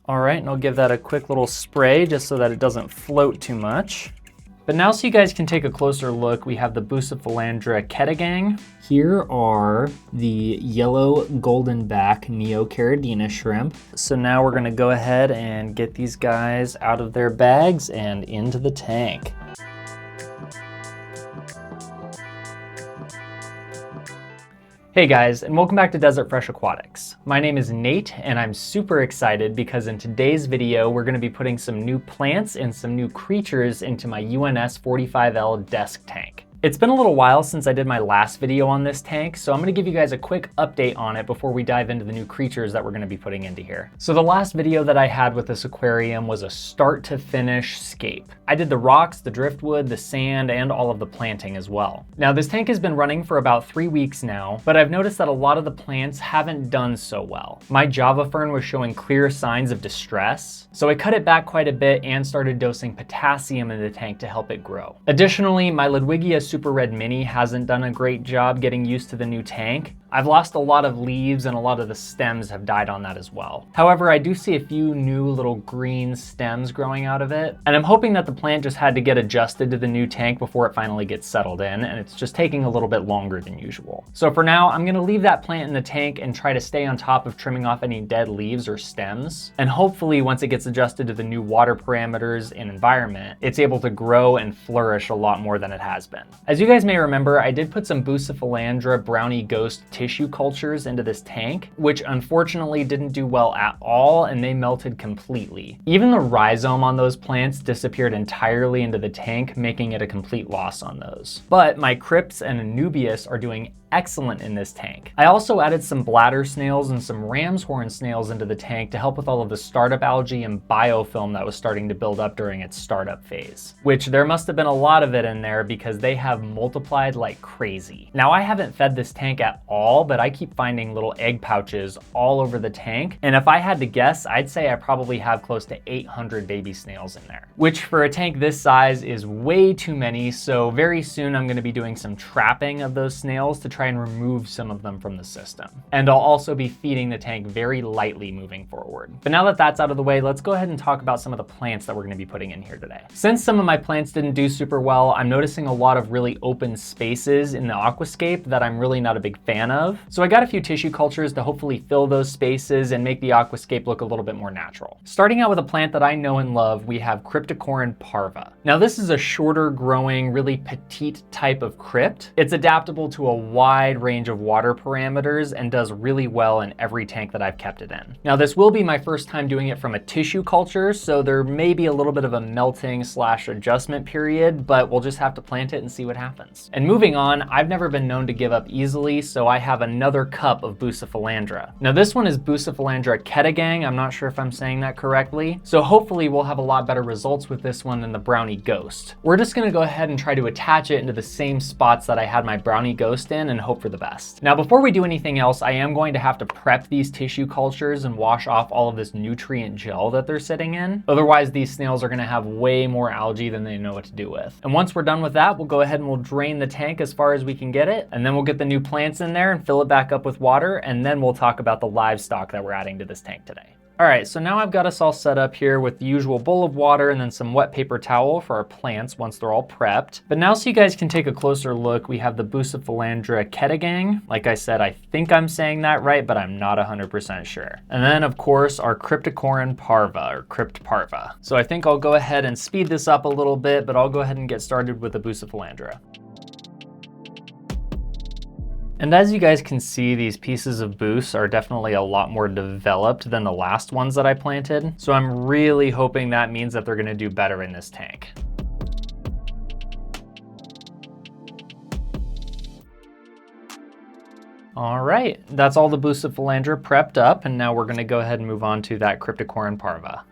All right, and I'll give that a quick little spray just so that it doesn't float too much. But now so you guys can take a closer look, we have the Bucephalandra Kedagang. Here are the Yellow Goldenback Neocaridina shrimp. So now we're gonna go ahead and get these guys out of their bags and into the tank. Hey guys, and welcome back to Desert Fresh Aquatics. My name is Nate, and I'm super excited because in today's video, we're gonna be putting some new plants and some new creatures into my UNS 45L desk tank. It's been a little while since I did my last video on this tank, so I'm gonna give you guys a quick update on it before we dive into the new creatures that we're gonna be putting into here. So the last video that I had with this aquarium was a start to finish scape. I did the rocks, the driftwood, the sand, and all of the planting as well. Now this tank has been running for about 3 weeks now, but I've noticed that a lot of the plants haven't done so well. My Java fern was showing clear signs of distress, so I cut it back quite a bit and started dosing potassium in the tank to help it grow. Additionally, my Ludwigia Super Red Mini hasn't done a great job getting used to the new tank. I've lost a lot of leaves and a lot of the stems have died on that as well. However, I do see a few new little green stems growing out of it, and I'm hoping that the plant just had to get adjusted to the new tank before it finally gets settled in, and it's just taking a little bit longer than usual. So for now, I'm gonna leave that plant in the tank and try to stay on top of trimming off any dead leaves or stems. And hopefully once it gets adjusted to the new water parameters and environment, it's able to grow and flourish a lot more than it has been. As you guys may remember, I did put some Bucephalandra brownie ghost tissue cultures into this tank, which unfortunately didn't do well at all, and they melted completely. Even the rhizome on those plants disappeared entirely into the tank, making it a complete loss on those. But my crypts and anubias are doing excellent in this tank. I also added some bladder snails and some ram's horn snails into the tank to help with all of the startup algae and biofilm that was starting to build up during its startup phase, which there must have been a lot of it in there because they have multiplied like crazy. Now I haven't fed this tank at all, but I keep finding little egg pouches all over the tank. And if I had to guess, I'd say I probably have close to 800 baby snails in there, which for a tank this size is way too many. So very soon I'm gonna be doing some trapping of those snails to try and remove some of them from the system. And I'll also be feeding the tank very lightly moving forward. But now that that's out of the way, let's go ahead and talk about some of the plants that we're gonna be putting in here today. Since some of my plants didn't do super well, I'm noticing a lot of really open spaces in the aquascape that I'm really not a big fan of. So I got a few tissue cultures to hopefully fill those spaces and make the aquascape look a little bit more natural. Starting out with a plant that I know and love, we have Cryptocoryne Parva. Now this is a shorter growing, really petite type of crypt. It's adaptable to a wide range of water parameters and does really well in every tank that I've kept it in. Now this will be my first time doing it from a tissue culture, so there may be a little bit of a melting / adjustment period, but we'll just have to plant it and see what happens. And moving on, I've never been known to give up easily, so I have another cup of Bucephalandra. Now this one is Bucephalandra Kedagang. I'm not sure if I'm saying that correctly. So hopefully we'll have a lot better results with this one than the brownie ghost. We're just gonna go ahead and try to attach it into the same spots that I had my brownie ghost in and hope for the best. Now before we do anything else, I am going to have to prep these tissue cultures and wash off all of this nutrient gel that they're sitting in. Otherwise these snails are gonna have way more algae than they know what to do with. And once we're done with that, we'll go ahead and we'll drain the tank as far as we can get it, and then we'll get the new plants in there and fill it back up with water, and then we'll talk about the livestock that we're adding to this tank today. All right, so now I've got us all set up here with the usual bowl of water and then some wet paper towel for our plants once they're all prepped. But now so you guys can take a closer look, we have the Bucephalandra Kedagang. Like I said, I think I'm saying that right, but I'm not 100% sure. And then of course our Cryptocoryne Parva, or Crypt Parva. So I think I'll go ahead and speed this up a little bit, but I'll go ahead and get started with the Bucephalandra. And as you guys can see, these pieces of Bus are definitely a lot more developed than the last ones that I planted. So I'm really hoping that means that they're gonna do better in this tank. All right, that's all the Bucephalandra prepped up, and now we're gonna go ahead and move on to that Cryptocoryne Parva.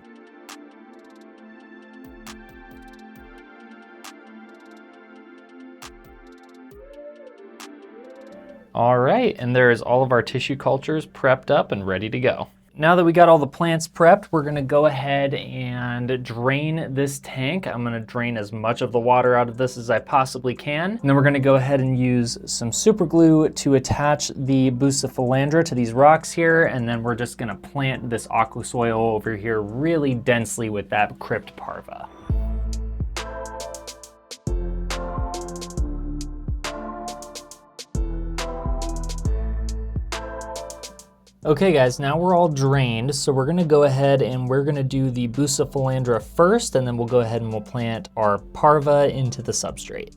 All right, and there's all of our tissue cultures prepped up and ready to go. Now that we got all the plants prepped, we're gonna go ahead and drain this tank. I'm gonna drain as much of the water out of this as I possibly can. And then we're gonna go ahead and use some super glue to attach the Bucephalandra to these rocks here. And then we're just gonna plant this aqua soil over here really densely with that crypt parva. Okay guys, now we're all drained, so we're gonna go ahead and we're gonna do the Bucephalandra first, and then we'll go ahead and we'll plant our parva into the substrate.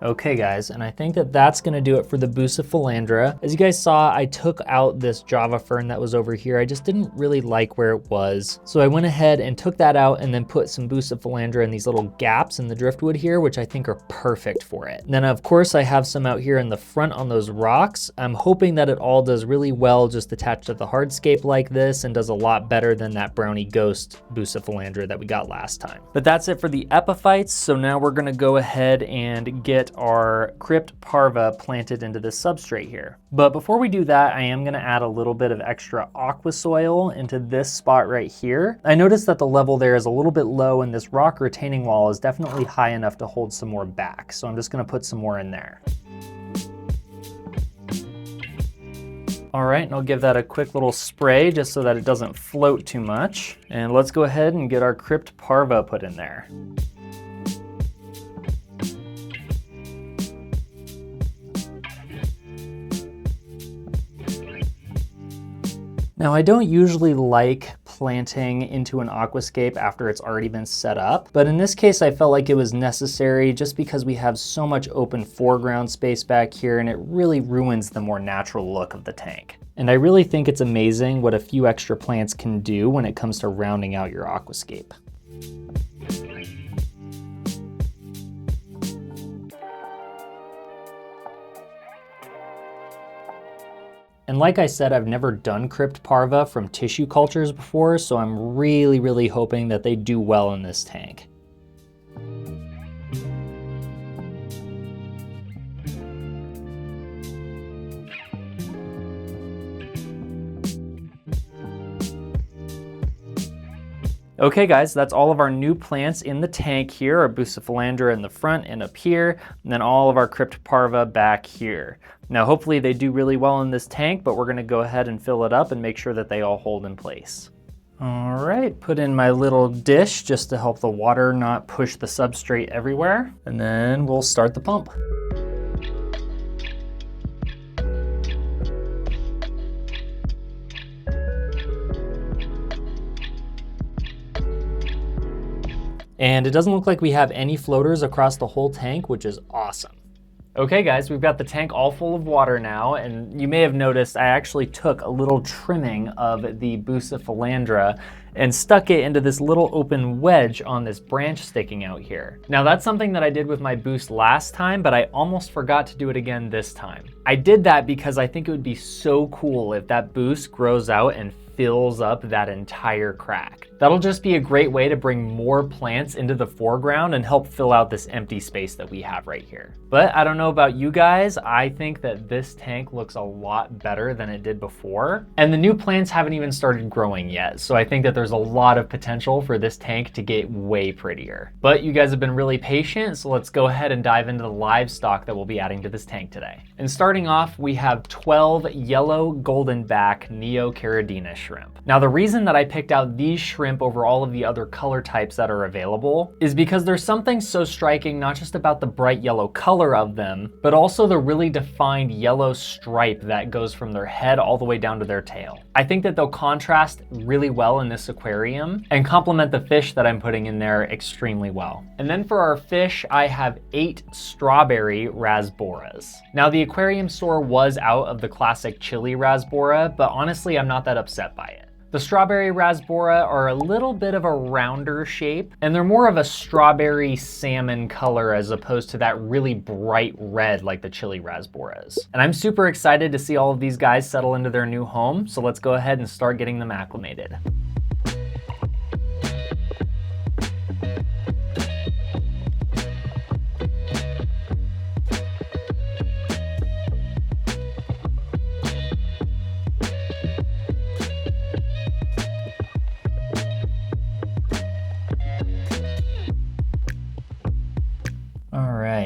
Okay guys, and I think that that's gonna do it for the Bucephalandra. As you guys saw, I took out this Java fern that was over here. I just didn't really like where it was. So I went ahead and took that out and then put some Bucephalandra in these little gaps in the driftwood here, which I think are perfect for it. And then of course I have some out here in the front on those rocks. I'm hoping that it all does really well just attached to the hardscape like this and does a lot better than that brownie ghost Bucephalandra that we got last time. But that's it for the epiphytes. So now we're gonna go ahead and get our crypt parva planted into this substrate here. But before we do that, I am gonna add a little bit of extra aqua soil into this spot right here. I noticed that the level there is a little bit low and this rock retaining wall is definitely high enough to hold some more back. So I'm just gonna put some more in there. All right, and I'll give that a quick little spray just so that it doesn't float too much. And let's go ahead and get our crypt parva put in there. Now, I don't usually like planting into an aquascape after it's already been set up, but in this case, I felt like it was necessary just because we have so much open foreground space back here and it really ruins the more natural look of the tank. And I really think it's amazing what a few extra plants can do when it comes to rounding out your aquascape. And like I said, I've never done crypt parva from tissue cultures before, so I'm really hoping that they do well in this tank. Okay guys, that's all of our new plants in the tank here, our Bucephalandra in the front and up here, and then all of our crypt parva back here. Now hopefully they do really well in this tank, but we're gonna go ahead and fill it up and make sure that they all hold in place. All right, put in my little dish just to help the water not push the substrate everywhere, and then we'll start the pump. And it doesn't look like we have any floaters across the whole tank, which is awesome. Okay guys, we've got the tank all full of water now, and you may have noticed I actually took a little trimming of the Bucephalandra and stuck it into this little open wedge on this branch sticking out here. Now that's something that I did with my boost last time, but I almost forgot to do it again this time. I did that because I think it would be so cool if that boost grows out and fills up that entire crack. That'll just be a great way to bring more plants into the foreground and help fill out this empty space that we have right here. But I don't know about you guys, I think that this tank looks a lot better than it did before. And the new plants haven't even started growing yet, so I think that there's a lot of potential for this tank to get way prettier. But you guys have been really patient, so let's go ahead and dive into the livestock that we'll be adding to this tank today. And starting off, we have 12 Yellow Goldenback Neocaridina shrimp. Now the reason that I picked out these shrimp over all of the other color types that are available is because there's something so striking not just about the bright yellow color of them, but also the really defined yellow stripe that goes from their head all the way down to their tail. I think that they'll contrast really well in this aquarium and complement the fish that I'm putting in there extremely well. And then for our fish, I have 8 Strawberry Rasboras. Now the aquarium store was out of the classic chili rasbora, but honestly, I'm not that upset by it. The Strawberry Rasbora are a little bit of a rounder shape, and they're more of a strawberry salmon color as opposed to that really bright red like the chili rasboras. And I'm super excited to see all of these guys settle into their new home, so let's go ahead and start getting them acclimated.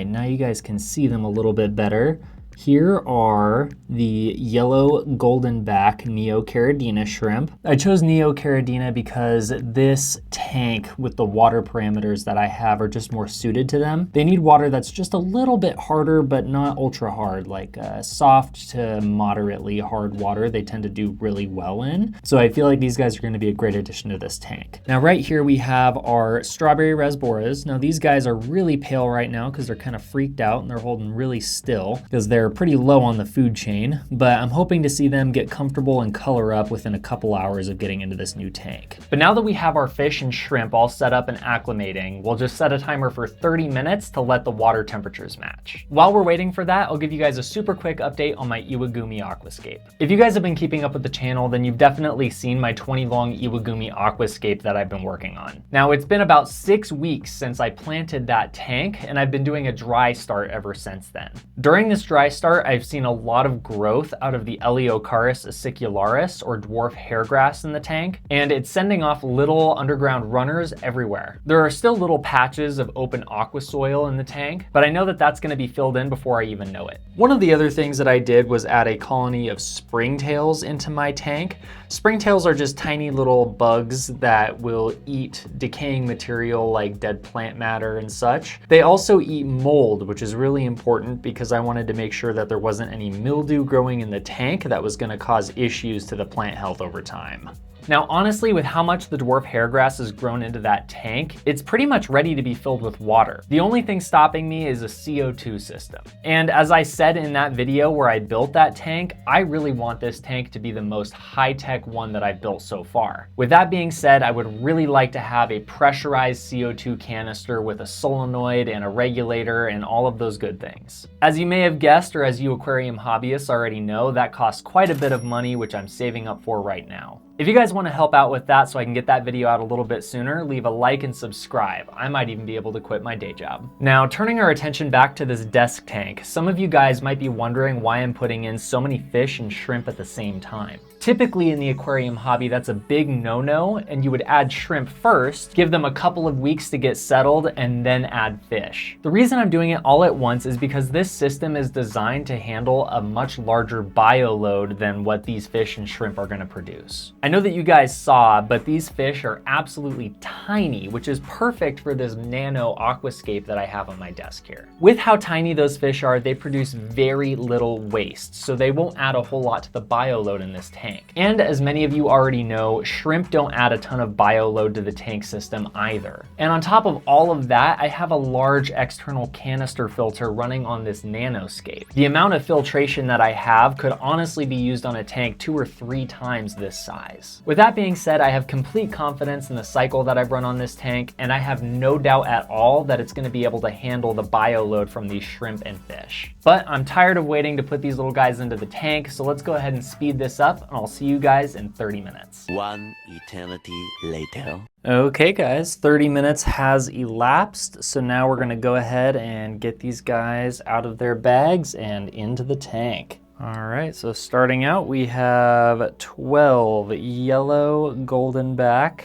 Now you guys can see them a little bit better. Here are the Yellow Goldenback Neocaridina shrimp. I chose Neocaridina because this tank with the water parameters that I have are just more suited to them. They need water that's just a little bit harder, but not ultra hard, like soft to moderately hard water they tend to do really well in. So I feel like these guys are going to be a great addition to this tank. Now right here we have our Strawberry Rasboras. Now these guys are really pale right now because they're kind of freaked out and they're holding really still because they're pretty low on the food chain, but I'm hoping to see them get comfortable and color up within a couple hours of getting into this new tank. But now that we have our fish and shrimp all set up and acclimating, we'll just set a timer for 30 minutes to let the water temperatures match. While we're waiting for that, I'll give you guys a super quick update on my Iwagumi Aquascape. If you guys have been keeping up with the channel, then you've definitely seen my 20 long Iwagumi Aquascape that I've been working on. Now it's been about 6 weeks since I planted that tank, and I've been doing a dry start ever since then. During this dry start, I've seen a lot of growth out of the Aquarist acicularis, or dwarf hairgrass, in the tank, and it's sending off little underground runners everywhere. There are still little patches of open aqua soil in the tank, but I know that that's going to be filled in before I even know it. One of the other things that I did was add a colony of springtails into my tank. Springtails are just tiny little bugs that will eat decaying material like dead plant matter and such. They also eat mold, which is really important because I wanted to make sure that there wasn't any mildew growing in the tank that was going to cause issues to the plant health over time. Now, honestly, with how much the dwarf hairgrass has grown into that tank, it's pretty much ready to be filled with water. The only thing stopping me is a CO2 system. And as I said in that video where I built that tank, I really want this tank to be the most high-tech one that I've built so far. With that being said, I would really like to have a pressurized CO2 canister with a solenoid and a regulator and all of those good things. As you may have guessed, or as you aquarium hobbyists already know, that costs quite a bit of money, which I'm saving up for right now. If you guys want to help out with that so I can get that video out a little bit sooner, leave a like and subscribe. I might even be able to quit my day job. Now, turning our attention back to this desk tank, some of you guys might be wondering why I'm putting in so many fish and shrimp at the same time. Typically in the aquarium hobby, that's a big no-no, and you would add shrimp first, give them a couple of weeks to get settled, and then add fish. The reason I'm doing it all at once is because this system is designed to handle a much larger bio load than what these fish and shrimp are going to produce. I know that you guys saw, but these fish are absolutely tiny, which is perfect for this Nano Aquascape that I have on my desk here. With how tiny those fish are, they produce very little waste, so they won't add a whole lot to the bio load in this tank. And as many of you already know, shrimp don't add a ton of bio load to the tank system either. And on top of all of that, I have a large external canister filter running on this Nanoscape. The amount of filtration that I have could honestly be used on a tank 2 or 3 times this size. size. With that being said, I have complete confidence in the cycle that I've run on this tank, and I have no doubt at all that it's gonna be able to handle the bio load from these shrimp and fish. But I'm tired of waiting to put these little guys into the tank, so let's go ahead and speed this up, and I'll see you guys in 30 minutes. One eternity later. Okay guys, 30 minutes has elapsed, so now we're gonna go ahead and get these guys out of their bags and into the tank. All right, so starting out, we have 12 Yellow Goldenback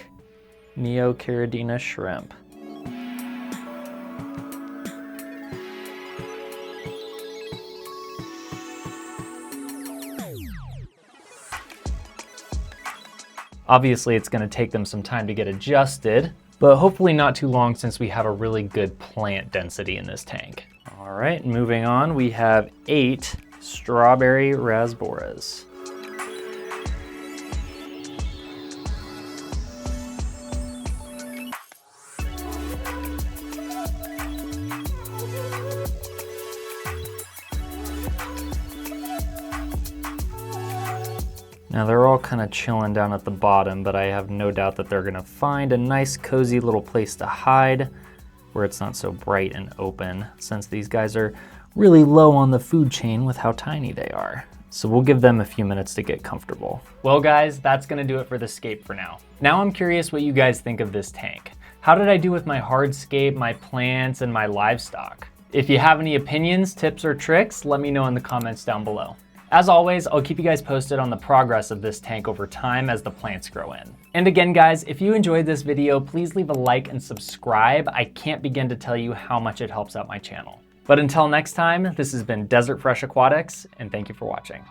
Neocaridina shrimp. Obviously, it's gonna take them some time to get adjusted, but hopefully not too long since we have a really good plant density in this tank. All right, moving on, we have 8 Strawberry Rasboras. Now they're all kind of chilling down at the bottom, but I have no doubt that they're gonna find a nice cozy little place to hide where it's not so bright and open, since these guys are really low on the food chain with how tiny they are. So we'll give them a few minutes to get comfortable. Well guys, that's gonna do it for the scape for now. Now I'm curious what you guys think of this tank. How did I do with my hardscape, my plants, and my livestock? If you have any opinions, tips, or tricks, let me know in the comments down below. As always, I'll keep you guys posted on the progress of this tank over time as the plants grow in. And again, guys, if you enjoyed this video, please leave a like and subscribe. I can't begin to tell you how much it helps out my channel. But until next time, this has been Desert Fresh Aquatics, and thank you for watching.